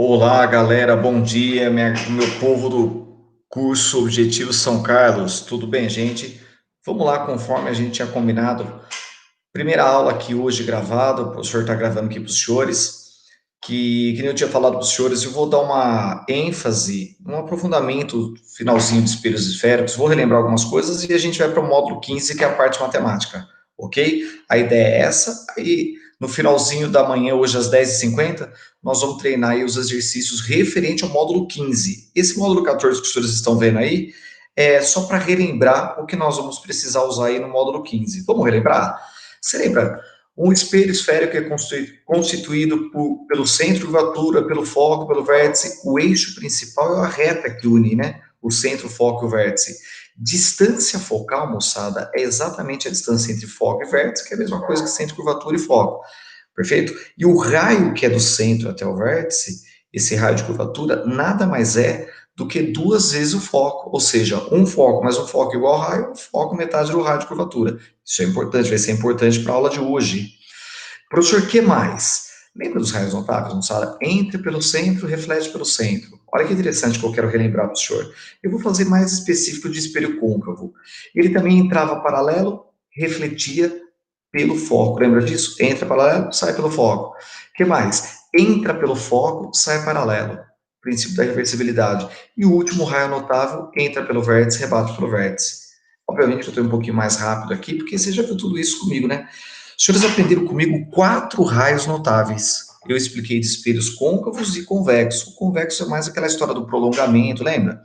Olá, galera, bom dia, meu povo do curso Objetivo São Carlos, tudo bem, gente? Vamos lá, conforme a gente tinha combinado. Primeira aula aqui hoje gravada, o professor está gravando aqui para os senhores, que nem eu tinha falado para os senhores, eu vou dar uma ênfase, um aprofundamento, finalzinho de espelhos esféricos, vou relembrar algumas coisas e a gente vai para o módulo 15, que é a parte matemática, ok? A ideia é essa, aí no finalzinho da manhã, hoje às 10h50, nós vamos treinar aí os exercícios referente ao módulo 15. Esse módulo 14 que os senhores estão vendo aí, é só para relembrar o que nós vamos precisar usar aí no módulo 15. Vamos relembrar? Você lembra? Um espelho esférico é constituído pelo centro de curvatura, pelo foco, pelo vértice. O eixo principal é a reta que une, né? O centro, o foco e o vértice. Distância focal, moçada, é exatamente a distância entre foco e vértice, que é a mesma coisa que centro, curvatura e foco. Perfeito? E o raio que é do centro até o vértice, esse raio de curvatura, nada mais é do que duas vezes o foco, ou seja, um foco mais um foco igual ao raio, um foco metade do raio de curvatura. Isso é importante, vai ser importante para a aula de hoje. Professor, o que mais? Lembra dos raios notáveis, moçada? Entra pelo centro, reflete pelo centro. Olha que interessante que eu quero relembrar para o senhor. Eu vou fazer mais específico de espelho côncavo. Ele também entrava paralelo, refletia pelo foco. Lembra disso? Entra paralelo, sai pelo foco. O que mais? Entra pelo foco, sai paralelo. Princípio da reversibilidade. E o último raio notável entra pelo vértice, rebate pelo vértice. Obviamente eu estou um pouquinho mais rápido aqui, porque você já viu tudo isso comigo, né? Os senhores aprenderam comigo 4 raios notáveis. Eu expliquei de espelhos côncavos e convexos. O convexo é mais aquela história do prolongamento, lembra?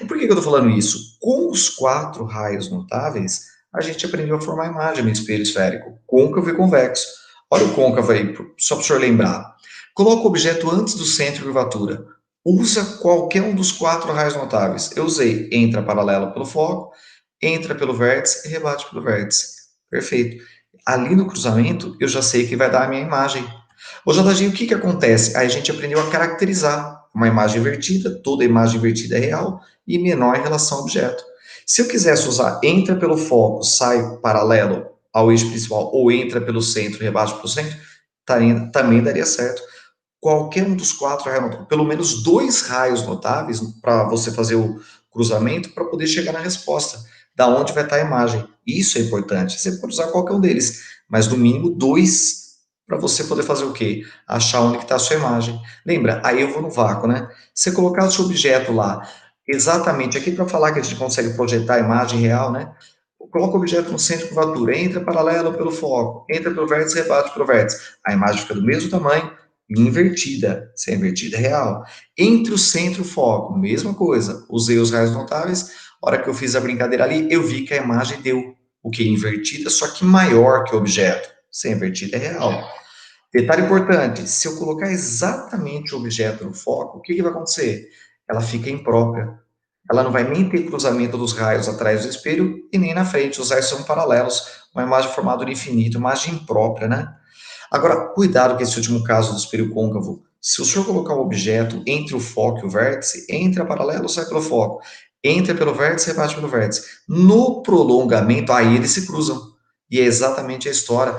E por que eu estou falando isso? Com os 4 raios notáveis, a gente aprendeu a formar a imagem no espelho esférico, côncavo e convexo. Olha o côncavo aí, só para o senhor lembrar. Coloca o objeto antes do centro de curvatura. Usa qualquer um dos 4 raios notáveis. Eu usei entra paralelo pelo foco, entra pelo vértice e rebate pelo vértice. Perfeito. Ali no cruzamento, eu já sei que vai dar a minha imagem. Ô, JG, o que acontece? Aí a gente aprendeu a caracterizar uma imagem invertida, toda imagem invertida é real, e menor em relação ao objeto. Se eu quisesse usar entra pelo foco, sai paralelo ao eixo principal, ou entra pelo centro, rebate pelo centro, também daria certo. Qualquer um dos 4 raios, pelo menos 2 raios notáveis para você fazer o cruzamento para poder chegar na resposta, da onde vai estar a imagem. Isso é importante. Você pode usar qualquer um deles, mas no mínimo 2 para você poder fazer o quê? Achar onde está a sua imagem. Lembra? Aí eu vou no vácuo, né? Você colocar o seu objeto lá, exatamente aqui para falar que a gente consegue projetar a imagem real, né? Coloca o objeto no centro de curvatura, entra paralelo pelo foco, entra pelo vértice, rebate pelo vértice. A imagem fica do mesmo tamanho, invertida. Se é invertida, é real. Entre o centro e o foco, mesma coisa. Usei os raios notáveis. A hora que eu fiz a brincadeira ali, eu vi que a imagem deu o que? Invertida, só que maior que o objeto. Se é invertida, é real. Detalhe importante: se eu colocar exatamente o objeto no foco, o que vai acontecer? Ela fica imprópria. Ela não vai nem ter cruzamento dos raios atrás do espelho e nem na frente. Os raios são paralelos. Uma imagem formada no infinito, imagem imprópria, né? Agora, cuidado com esse último caso do espelho côncavo. Se o senhor colocar o objeto entre o foco e o vértice, entra paralelo, sai pelo foco. Entra pelo vértice, rebate pelo vértice. No prolongamento, aí eles se cruzam. E é exatamente a história.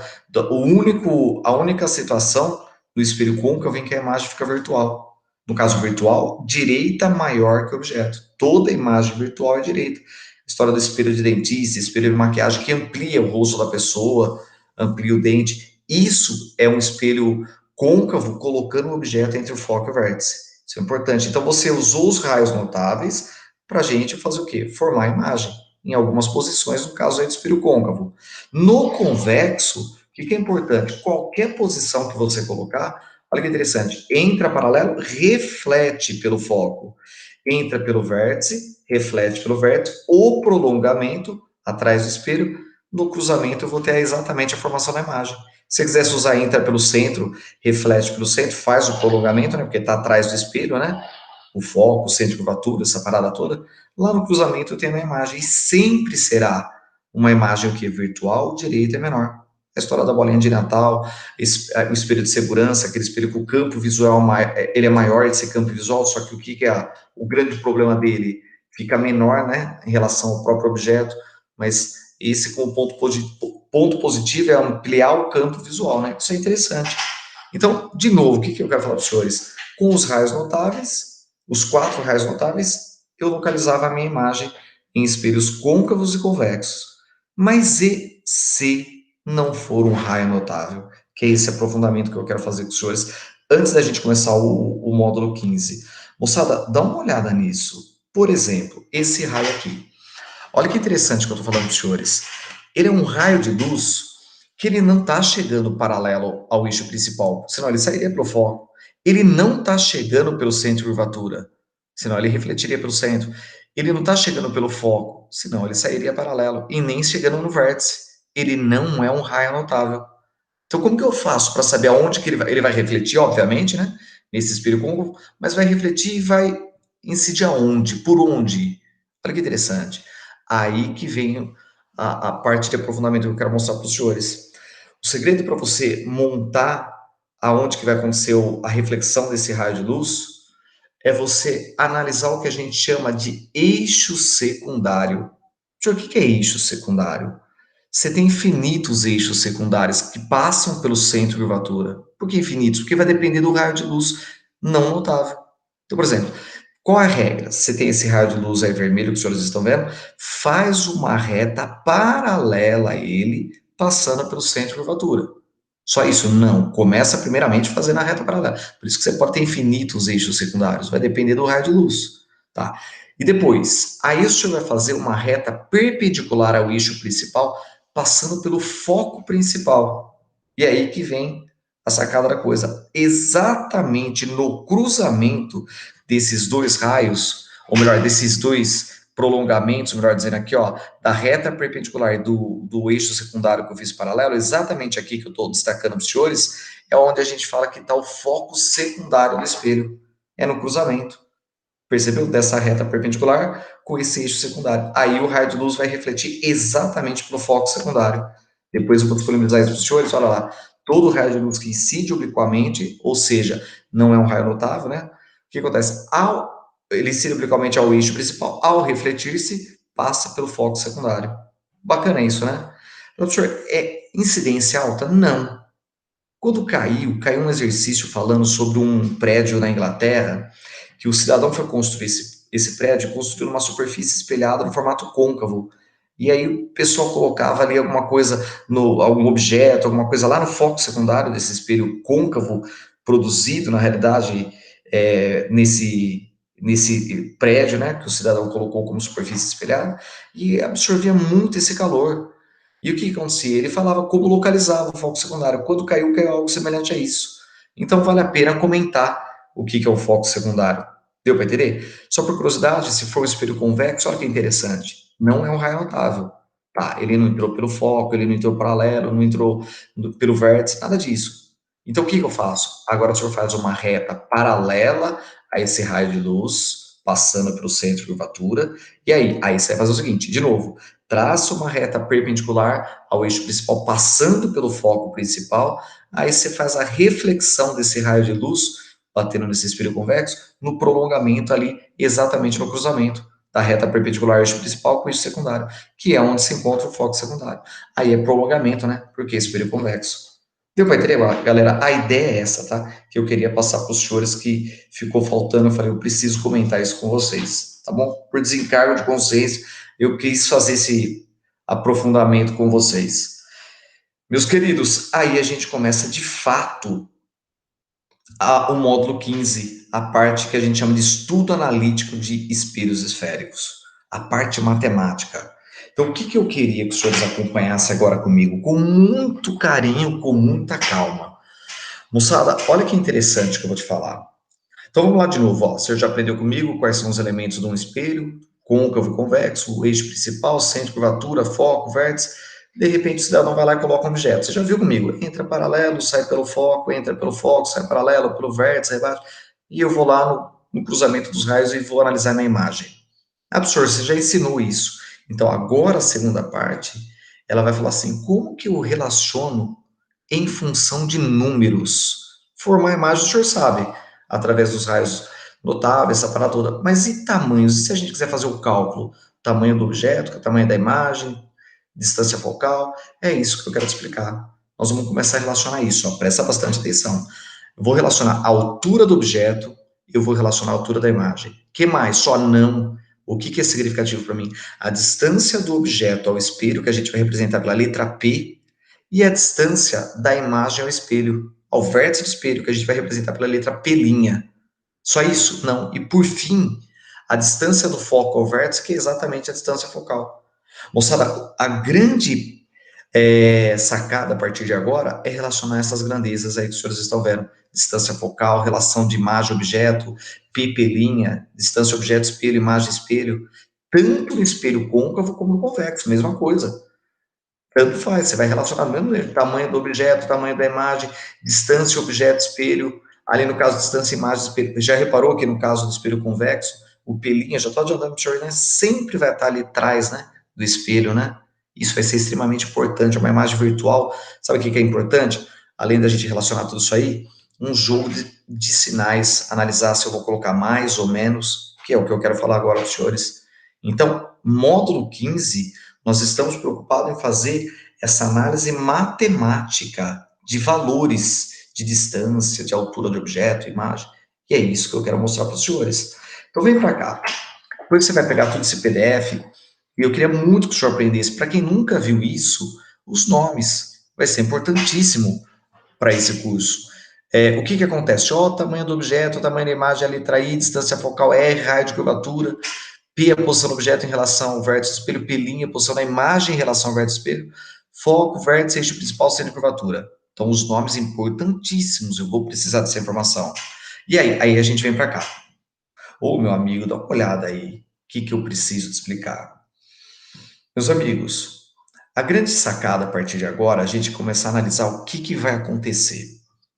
A única situação do espelho côncavo em que a imagem fica virtual. No caso virtual, direita maior que o objeto. Toda imagem virtual é direita. História do espelho de dentista, espelho de maquiagem, que amplia o rosto da pessoa, amplia o dente. Isso é um espelho côncavo colocando o objeto entre o foco e o vértice. Isso é importante. Então, você usou os raios notáveis para a gente fazer o quê? Formar a imagem em algumas posições, no caso aí do espelho côncavo. No convexo, o que é importante? Qualquer posição que você colocar, olha que interessante, entra paralelo, reflete pelo foco. Entra pelo vértice, reflete pelo vértice, o prolongamento atrás do espelho, no cruzamento eu vou ter exatamente a formação da imagem. Se você quisesse usar entra pelo centro, reflete pelo centro, faz o prolongamento, né, porque está atrás do espelho, né, o foco, o centro de curvatura, essa parada toda, lá no cruzamento eu tenho a imagem, e sempre será uma imagem o quê? Virtual, direita é menor. A história da bolinha de Natal, o espelho de segurança, aquele espelho que o campo visual ele é maior esse campo visual, só que o que é o grande problema dele? Fica menor, né, em relação ao próprio objeto, mas esse com ponto positivo é ampliar o campo visual, né? Isso é interessante. Então, de novo, o que eu quero falar para os senhores? Com os raios notáveis, os 4 raios notáveis, eu localizava a minha imagem em espelhos côncavos e convexos. Mas e se não for um raio notável? Que é esse aprofundamento que eu quero fazer com os senhores antes da gente começar o módulo 15. Moçada, dá uma olhada nisso. Por exemplo, esse raio aqui. Olha que interessante que eu estou falando para os senhores. Ele é um raio de luz que ele não está chegando paralelo ao eixo principal, senão ele sairia pelo foco. Ele não está chegando pelo centro de curvatura, senão ele refletiria pelo centro. Ele não está chegando pelo foco, senão ele sairia paralelo. E nem chegando no vértice. Ele não é um raio notável. Então, como que eu faço para saber aonde que ele vai refletir, obviamente, né? Nesse espelho côncavo, mas vai refletir e vai incidir aonde? Por onde? Olha que interessante. Aí que vem a parte de aprofundamento que eu quero mostrar para os senhores. O segredo para você montar aonde que vai acontecer a reflexão desse raio de luz é você analisar o que a gente chama de eixo secundário. Senhor, o que é eixo secundário? Você tem infinitos eixos secundários que passam pelo centro de curvatura. Por que infinitos? Porque vai depender do raio de luz não notável. Então, por exemplo, qual é a regra? Você tem esse raio de luz aí vermelho que os senhores estão vendo, faz uma reta paralela a ele, passando pelo centro de curvatura. Só isso? Não. Começa primeiramente fazendo a reta paralela. Por isso que você pode ter infinitos eixos secundários. Vai depender do raio de luz. Tá? E depois, aí o senhor vai fazer uma reta perpendicular ao eixo principal, passando pelo foco principal. E aí que vem a sacada da coisa. Exatamente no cruzamento desses dois raios, ou melhor, desses dois prolongamentos, melhor dizendo aqui, ó, da reta perpendicular do eixo secundário que eu fiz paralelo, exatamente aqui que eu estou destacando para os senhores, é onde a gente fala que está o foco secundário do espelho. É no cruzamento. Percebeu? Dessa reta perpendicular com esse eixo secundário. Aí o raio de luz vai refletir exatamente para o foco secundário. Depois eu vou disponibilizar isso para os senhores, olha lá. Todo raio de luz que incide obliquamente, ou seja, não é um raio notável, né? O que acontece? Ele incide obliquamente ao eixo principal, ao refletir-se, passa pelo foco secundário. Bacana isso, né? Professor, é incidência alta? Não. Quando caiu um exercício falando sobre um prédio na Inglaterra, que o cidadão foi construir esse prédio, construiu numa superfície espelhada no formato côncavo. E aí o pessoal colocava ali alguma coisa, algum objeto, alguma coisa lá no foco secundário desse espelho côncavo, produzido, na realidade, nesse prédio, né, que o cidadão colocou como superfície espelhada, e absorvia muito esse calor. E o que acontecia? Ele falava como localizava o foco secundário. Quando caiu, caiu algo semelhante a isso. Então, vale a pena comentar o que é o foco secundário. Deu para entender? Só por curiosidade, se for um espelho convexo, olha que interessante. Não é um raio notável. Tá, ele não entrou pelo foco, ele não entrou paralelo, não entrou pelo vértice, nada disso. Então, o que eu faço? Agora o senhor faz uma reta paralela a esse raio de luz, passando pelo centro de curvatura, e aí você vai fazer o seguinte, de novo, traça uma reta perpendicular ao eixo principal, passando pelo foco principal, aí você faz a reflexão desse raio de luz, batendo nesse espelho convexo, no prolongamento ali, exatamente no cruzamento da reta perpendicular ao eixo principal com o eixo secundário, que é onde se encontra o foco secundário. Aí é prolongamento, né? Porque é espelho convexo. Deu para entender, galera? A ideia é essa, tá? Que eu queria passar para os senhores que ficou faltando. Eu falei, eu preciso comentar isso com vocês, tá bom? Por desencargo de consciência, eu quis fazer esse aprofundamento com vocês. Meus queridos, aí a gente começa de fato o módulo 15, a parte que a gente chama de estudo analítico de espelhos esféricos, a parte matemática. Então, o que eu queria que os senhores acompanhassem agora comigo, com muito carinho, com muita calma. Moçada, olha que interessante que eu vou te falar. Então vamos lá de novo, ó. Você já aprendeu comigo quais são os elementos de um espelho, côncavo e convexo, o eixo principal, centro, curvatura, foco, vértice. De repente o cidadão vai lá e coloca um objeto. Você já viu comigo? Entra paralelo, sai pelo foco, entra pelo foco, sai paralelo, pelo vértice, sai baixo. E eu vou lá no cruzamento dos raios e vou analisar minha imagem. Ah, professor, você já ensinou isso. Então agora a segunda parte, ela vai falar assim, como que eu relaciono em função de números? Formar a imagem, o senhor sabe através dos raios notáveis, essa parada toda. Mas e tamanhos? E se a gente quiser fazer o cálculo? Tamanho do objeto, tamanho da imagem, distância focal? É isso que eu quero te explicar. Nós vamos começar a relacionar isso, ó, presta bastante atenção. Eu vou relacionar a altura do objeto, eu vou relacionar a altura da imagem. Que mais? Só não. O que é significativo para mim? A distância do objeto ao espelho, que a gente vai representar pela letra P, e a distância da imagem ao espelho, ao vértice do espelho, que a gente vai representar pela letra P'. Só isso? Não. E por fim, a distância do foco ao vértice, que é exatamente a distância focal. Moçada, a grande sacada a partir de agora é relacionar essas grandezas aí que os senhores estão vendo. Distância focal, relação de imagem-objeto, P', distância objeto-espelho, imagem-espelho. Tanto no espelho côncavo como no convexo, mesma coisa. Tanto faz, você vai relacionar mesmo o tamanho do objeto, tamanho da imagem, distância objeto-espelho, ali no caso distância imagem-espelho. Já reparou que no caso do espelho convexo, o pelinho, já estou adiantando para o senhor, né, sempre vai estar ali atrás, né, do espelho, né? Isso vai ser extremamente importante, uma imagem virtual, sabe o que é importante? Além da gente relacionar tudo isso aí, um jogo de sinais, analisar se eu vou colocar mais ou menos, que é o que eu quero falar agora aos senhores. Então, módulo 15 nós estamos preocupados em fazer essa análise matemática de valores, de distância, de altura de objeto, imagem. E é isso que eu quero mostrar para os senhores. Então vem para cá. Depois você vai pegar todo esse PDF, e eu queria muito que o senhor aprendesse, para quem nunca viu isso, os nomes. Vai ser importantíssimo para esse curso. O que acontece? O tamanho do objeto, o tamanho da imagem, a letra I, distância focal R, raio de curvatura, P, a posição do objeto em relação ao vértice do espelho, P', a posição da imagem em relação ao vértice do espelho, foco, vértice, eixo principal, centro de curvatura. Então, os nomes importantíssimos, eu vou precisar dessa informação. E aí a gente vem para cá. Ô, meu amigo, dá uma olhada aí. O que eu preciso te explicar? Meus amigos, a grande sacada a partir de agora, é a gente começar a analisar o que vai acontecer.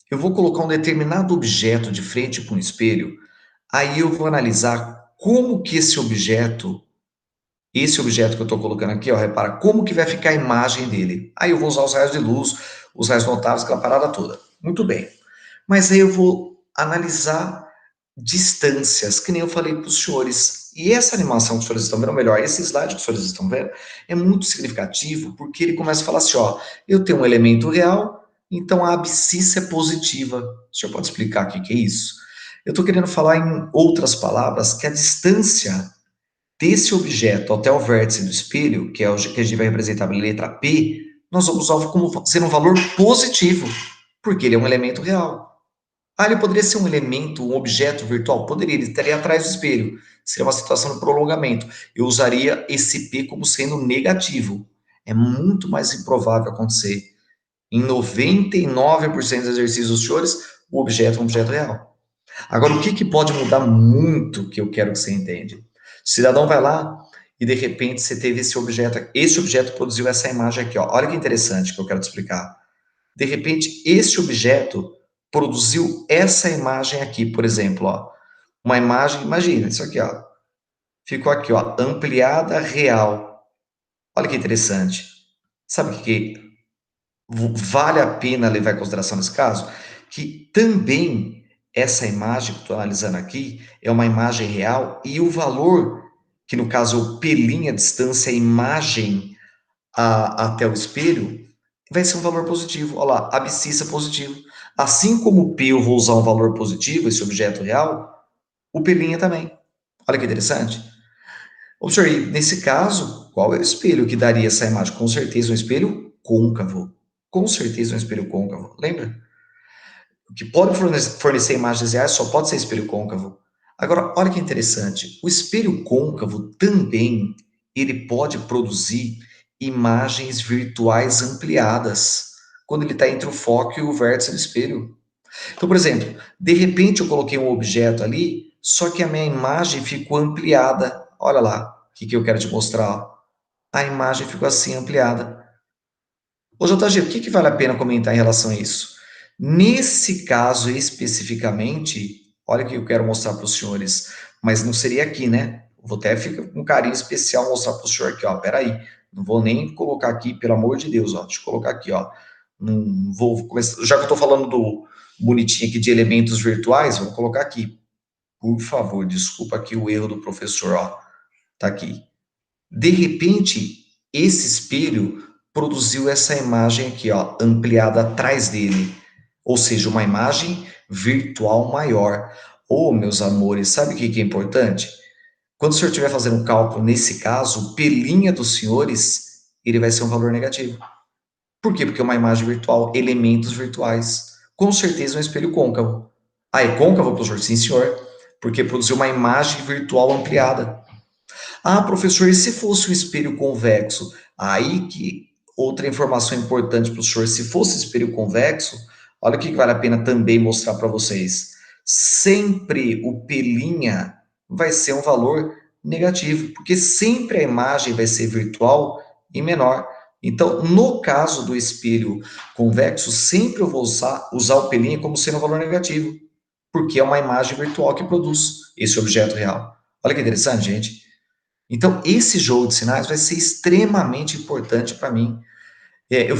Eu vou colocar um determinado objeto de frente para um espelho, aí eu vou analisar como que esse objeto que eu estou colocando aqui, ó, repara como que vai ficar a imagem dele. Aí eu vou usar os raios de luz, os raios notáveis, aquela parada toda. Muito bem. Mas aí eu vou analisar distâncias, que nem eu falei para os senhores. E essa animação que os senhores estão vendo, ou melhor, esse slide que os senhores estão vendo, é muito significativo, porque ele começa a falar assim, ó, eu tenho um elemento real, então a abscissa é positiva. O senhor pode explicar o que é isso? Eu estou querendo falar em outras palavras que a distância desse objeto até o vértice do espelho, que é o que a gente vai representar pela letra P, nós vamos usar como sendo um valor positivo, porque ele é um elemento real. Ah, ele poderia ser um elemento, um objeto virtual? Poderia, ele estaria atrás do espelho. Seria uma situação de prolongamento. Eu usaria esse P como sendo negativo. É muito mais improvável acontecer. Em 99% dos exercícios dos senhores, o objeto é um objeto real. Agora, o que pode mudar muito que eu quero que você entenda? O cidadão vai lá e, de repente, você teve esse objeto produziu essa imagem aqui, ó. Olha que interessante que eu quero te explicar. De repente, esse objeto produziu essa imagem aqui, por exemplo, ó. Uma imagem, imagina, isso aqui, ó. Ficou aqui, ó, ampliada real. Olha que interessante. Sabe o que vale a pena levar em consideração nesse caso? Que também essa imagem que eu estou analisando aqui é uma imagem real e o valor, que no caso é o P', a distância, a imagem até o espelho, vai ser um valor positivo. Olha lá, abscissa positivo. Assim como o P eu vou usar um valor positivo, esse objeto real, o P' também. Olha que interessante. Observe, nesse caso, qual é o espelho que daria essa imagem? Com certeza um espelho côncavo. Com certeza um espelho côncavo. Lembra? O que pode fornecer imagens reais só pode ser espelho côncavo. Agora, olha que interessante. O espelho côncavo também ele pode produzir imagens virtuais ampliadas quando ele está entre o foco e o vértice do espelho. Então, por exemplo, de repente eu coloquei um objeto ali, só que a minha imagem ficou ampliada. Olha lá, o que eu quero te mostrar. A imagem ficou assim ampliada. Ô, JG, o que vale a pena comentar em relação a isso? Nesse caso especificamente, olha o que eu quero mostrar para os senhores, mas não seria aqui, né? Vou até ficar com um carinho especial mostrar para o senhor aqui, ó. Peraí, não vou nem colocar aqui, pelo amor de Deus, ó. Deixa eu colocar aqui, ó. Não vou começar, já que eu estou falando do bonitinho aqui de elementos virtuais, vou colocar aqui. Por favor, desculpa aqui o erro do professor, ó. Tá aqui. De repente, esse espelho produziu essa imagem aqui, ó, ampliada atrás dele. ou seja, uma imagem virtual maior. Ô, meus amores, sabe o que que é importante? Quando o senhor estiver fazendo um cálculo, nesse caso, o pelinha dos senhores, ele vai ser um valor negativo. Por quê? Porque é uma imagem virtual, elementos virtuais. Com certeza um espelho côncavo. Ah, é côncavo, professor? Sim, senhor. Porque produziu uma imagem virtual ampliada. Ah, professor, e se fosse um espelho convexo? Aí que outra informação importante para o senhor, se fosse espelho convexo, olha o que vale a pena também mostrar para vocês. Sempre o pelinha vai ser um valor negativo, porque sempre a imagem vai ser virtual e menor. Então, no caso do espelho convexo, sempre eu vou usar o pelinha como sendo um valor negativo, porque é uma imagem virtual que produz esse objeto real. Olha que interessante, gente. Então, esse jogo de sinais vai ser extremamente importante para mim. Eu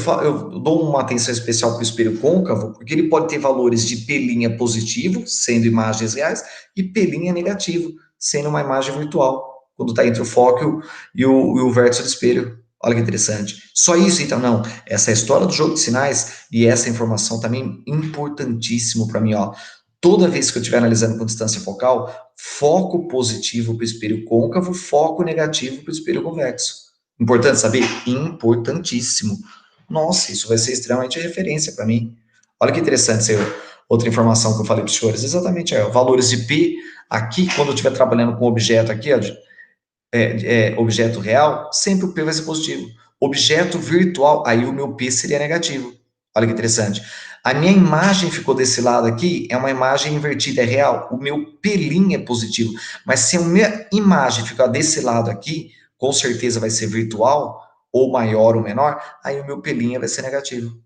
dou uma atenção especial para o espelho côncavo, porque ele pode ter valores de pelinha positivo, sendo imagens reais, e pelinha negativo, sendo uma imagem virtual, quando está entre o foco e o vértice do espelho. Olha que interessante. Só isso, então, não. Essa é a história do jogo de sinais e essa informação também importantíssimo para mim, ó. Toda vez que eu estiver analisando com distância focal, foco positivo para o espelho côncavo, foco negativo para o espelho convexo. Importante saber? Importantíssimo. Nossa, isso vai ser extremamente referência para mim. Olha que interessante outra informação que eu falei para os senhores. Exatamente, valores de P, aqui, quando eu estiver trabalhando com objeto aqui, ó, objeto real, sempre o P vai ser positivo. Objeto virtual, aí o meu P seria negativo. Olha que interessante. A minha imagem ficou desse lado aqui, é uma imagem invertida, é real. O meu pelinho é positivo. Mas se a minha imagem ficar desse lado aqui, com certeza vai ser virtual, ou maior ou menor, aí o meu pelinho vai ser negativo.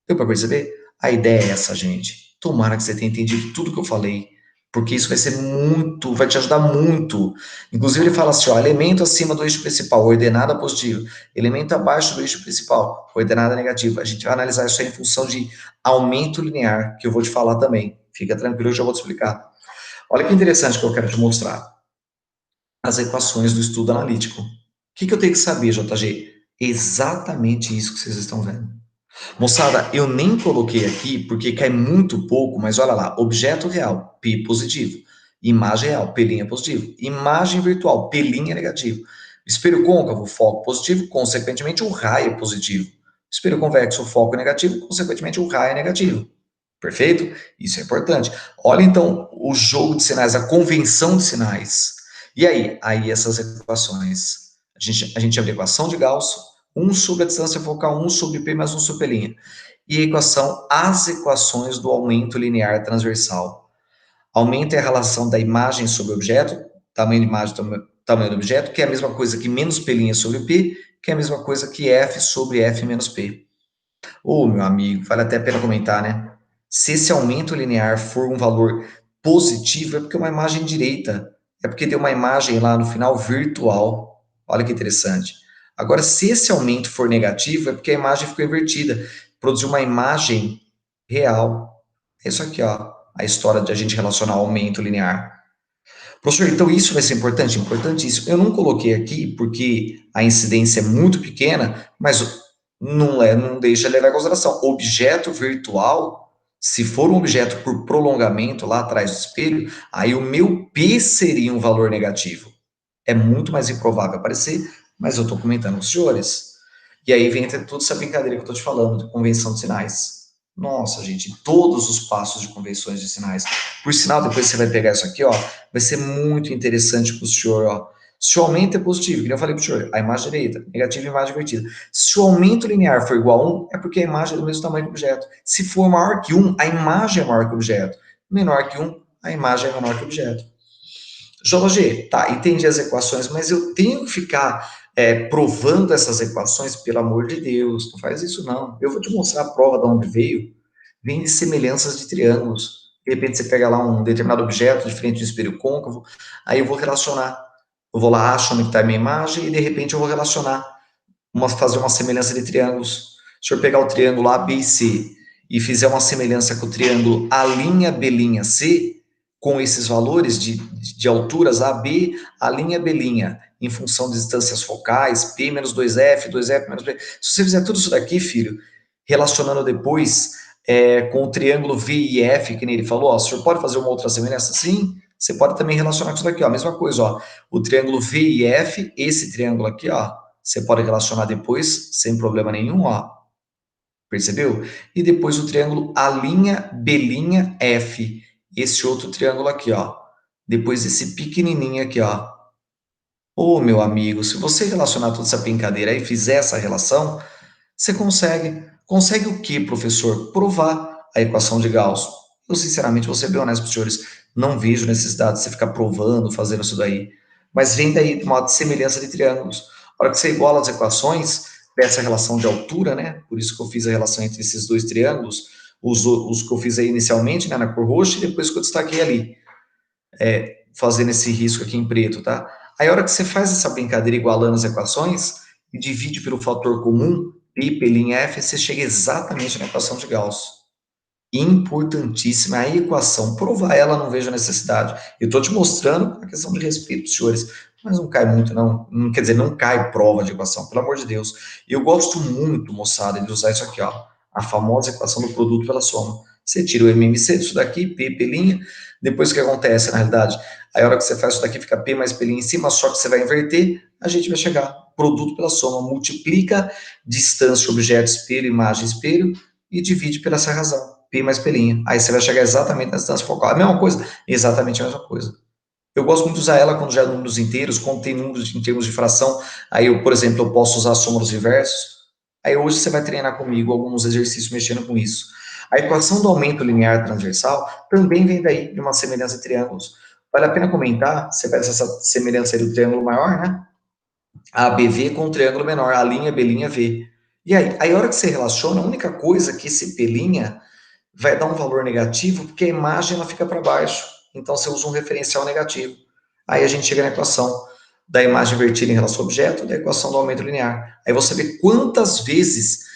Deu para perceber? A ideia é essa, gente. Tomara que você tenha entendido tudo que eu falei, porque isso vai ser muito, vai te ajudar muito. Inclusive, ele fala assim: ó, elemento acima do eixo principal, ordenada positivo. Elemento abaixo do eixo principal, ordenada negativa. A gente vai analisar isso aí em função de aumento linear, que eu vou te falar também. Fica tranquilo, eu já vou te explicar. Olha que interessante que eu quero te mostrar. As equações do estudo analítico. O que eu tenho que saber, JG? Exatamente isso que vocês estão vendo. Moçada, eu nem coloquei aqui porque cai muito pouco, mas olha lá, objeto real, P positivo. Imagem real, P' positivo. Imagem virtual, P' negativo. Espelho côncavo, foco positivo, consequentemente o raio é positivo. Espelho convexo, foco negativo, consequentemente o raio é negativo. Perfeito? Isso é importante. Olha então o jogo de sinais, a convenção de sinais. E aí? Aí essas equações. A gente chama de equação de Gauss, 1 sobre a distância focal, 1 sobre P mais 1 sobre P'. E a equação, as equações do aumento linear transversal. Aumento é a relação da imagem sobre o objeto, tamanho de imagem, tamanho do objeto, que é a mesma coisa que menos P' sobre P, que é a mesma coisa que F sobre F menos P. Ô, meu amigo, vale até a pena comentar, né? Se esse aumento linear for um valor positivo, é porque é uma imagem direita. É porque tem uma imagem lá no final virtual. Olha que interessante. Agora, se esse aumento for negativo, é porque a imagem ficou invertida. Produziu uma imagem real. É isso aqui, ó. A história de a gente relacionar aumento linear. Professor, então isso vai ser importante? Importantíssimo. Eu não coloquei aqui porque a incidência é muito pequena, mas não deixa de levar em consideração. Objeto virtual, se for um objeto por prolongamento lá atrás do espelho, aí o meu P seria um valor negativo. É muito mais improvável aparecer, mas eu estou comentando com os senhores. E aí vem toda essa brincadeira que eu estou te falando, de convenção de sinais. Nossa, gente, todos os passos de convenções de sinais. Por sinal, depois você vai pegar isso aqui, ó, vai ser muito interessante para o senhor, ó. Se o aumento é positivo, que eu falei para o senhor, a imagem direita, negativa, imagem invertida. Se o aumento linear for igual a 1, é porque a imagem é do mesmo tamanho do objeto. Se for maior que 1, a imagem é maior que o objeto. Menor que 1, a imagem é menor que o objeto. Jorge, tá, entendi as equações, mas eu tenho que ficar provando essas equações, pelo amor de Deus, não faz isso não. Eu vou te mostrar a prova de onde veio. Vem de semelhanças de triângulos. De repente você pega lá um determinado objeto diferente do espelho côncavo, aí eu vou relacionar. Eu vou lá, acho onde está a minha imagem e de repente eu vou relacionar, fazer uma semelhança de triângulos. Se eu pegar o triângulo A, B e C e fizer uma semelhança com o triângulo A'B' C, com esses valores de alturas AB, A'B', em função de distâncias focais, P menos 2F, 2F menos P. Se você fizer tudo isso daqui, filho, relacionando depois com o triângulo VIF, que nem ele falou, ó, o senhor pode fazer uma outra semelhança? Sim, você pode também relacionar com isso daqui, ó, a mesma coisa, ó, o triângulo VIF, esse triângulo aqui, ó, você pode relacionar depois, sem problema nenhum, ó, percebeu? E depois o triângulo A'B'F, esse outro triângulo aqui, ó, depois esse pequenininho aqui, ó. Ô, meu amigo, se você relacionar toda essa brincadeira aí e fizer essa relação, você consegue. Consegue o quê, professor? Provar a equação de Gauss. Eu, sinceramente, vou ser bem honesto para os senhores, não vejo necessidade de você ficar provando, fazendo isso daí. Mas vem daí uma semelhança de triângulos. A hora que você iguala as equações dessa relação de altura, né? Por isso que eu fiz a relação entre esses dois triângulos, os que eu fiz aí inicialmente, né, na cor roxa, e depois que eu destaquei ali, fazendo esse risco aqui em preto, tá? Aí a hora que você faz essa brincadeira igualando as equações e divide pelo fator comum, P, P' F, você chega exatamente na equação de Gauss. Importantíssima a equação. Provar ela, não vejo necessidade. Eu estou te mostrando a questão de respeito, senhores, mas não cai muito, não. Quer dizer, não cai prova de equação, pelo amor de Deus. Eu gosto muito, moçada, de usar isso aqui, ó. A famosa equação do produto pela soma. Você tira o MMC disso daqui, P, P', depois o que acontece, na realidade? Aí a hora que você faz isso daqui, fica P mais P' em cima, só que você vai inverter, a gente vai chegar. Produto pela soma, multiplica distância, objeto, espelho, imagem, espelho, e divide pela essa razão. Pi mais P'. Aí você vai chegar exatamente na distância focal. A mesma coisa? Exatamente a mesma coisa. Eu gosto muito de usar ela quando já é números inteiros, quando tem números em termos de fração. Aí, eu, por exemplo, eu posso usar a soma dos inversos. Aí hoje você vai treinar comigo alguns exercícios mexendo com isso. A equação do aumento linear transversal também vem daí, de uma semelhança de triângulos. Vale a pena comentar, você faz essa semelhança aí do triângulo maior, né? ABV com o triângulo menor, A', B', V. E aí, a hora que você relaciona, a única coisa que esse P' vai dar um valor negativo, porque a imagem ela fica para baixo. Então você usa um referencial negativo. Aí a gente chega na equação da imagem invertida em relação ao objeto, da equação do aumento linear. Aí você vê quantas vezes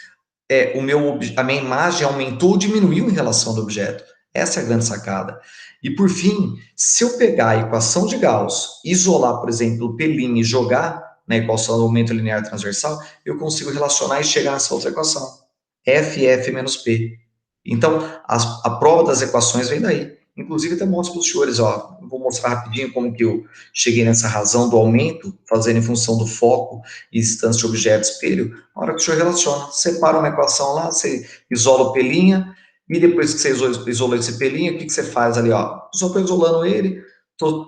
a minha imagem aumentou ou diminuiu em relação ao objeto. Essa é a grande sacada. E por fim, se eu pegar a equação de Gauss, isolar, por exemplo, o P' e jogar na equação do aumento linear transversal, eu consigo relacionar e chegar nessa outra equação. F menos P. Então, a prova das equações vem daí. Inclusive, até mostro para os senhores, ó, vou mostrar rapidinho como que eu cheguei nessa razão do aumento, fazendo em função do foco e distância de objeto-espelho. Na hora que o senhor relaciona, separa uma equação lá, você isola o pelinha, e depois que você isolou esse pelinha, o que, que você faz ali? Ó? Só estou isolando ele,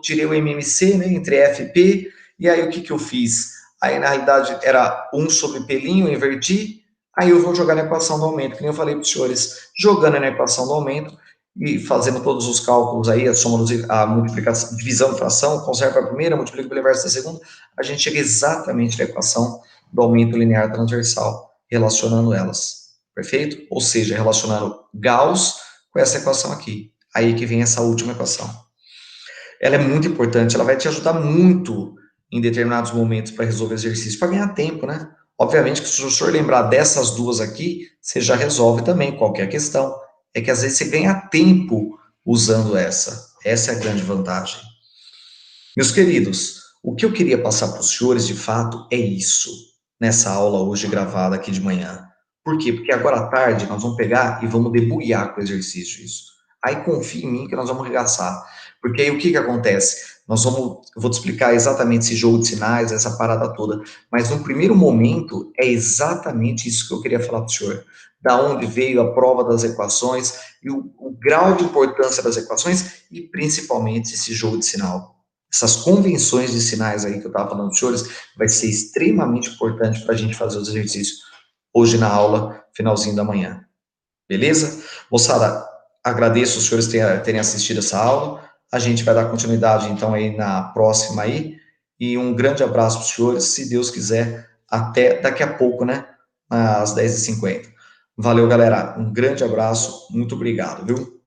tirei o MMC, né, entre F e P, e aí o que, que eu fiz? Aí, na realidade, era 1 sobre pelinho, eu inverti, aí eu vou jogar na equação do aumento, que nem eu falei para os senhores, jogando na equação do aumento e fazendo todos os cálculos aí, a soma, a multiplicação, divisão de fração, conserva a primeira, multiplica pelo inverso da segunda, a gente chega exatamente na equação do aumento linear transversal, relacionando elas, perfeito? Ou seja, relacionando Gauss com essa equação aqui. Aí que vem essa última equação. Ela é muito importante, ela vai te ajudar muito em determinados momentos para resolver exercício, para ganhar tempo, né? Obviamente que se o senhor lembrar dessas duas aqui, você já resolve também qualquer questão. É que às vezes você ganha tempo usando essa. Essa é a grande vantagem. Meus queridos, o que eu queria passar para os senhores, de fato, é isso, nessa aula hoje gravada aqui de manhã. Por quê? Porque agora à tarde nós vamos pegar e vamos debulhar com o exercício isso. Aí confia em mim que nós vamos arregaçar. Porque aí o que que acontece? Eu vou te explicar exatamente esse jogo de sinais, essa parada toda. Mas no primeiro momento é exatamente isso que eu queria falar para o senhor. Da onde veio a prova das equações e o grau de importância das equações e principalmente esse jogo de sinal. Essas convenções de sinais aí que eu estava falando para os senhores vai ser extremamente importante para a gente fazer os exercícios hoje na aula, finalzinho da manhã. Beleza? Moçada, agradeço os senhores terem assistido essa aula. A gente vai dar continuidade, então, aí na próxima aí. E um grande abraço para os senhores, se Deus quiser, até daqui a pouco, né? Às 10h50. Valeu, galera. Um grande abraço, muito obrigado, viu?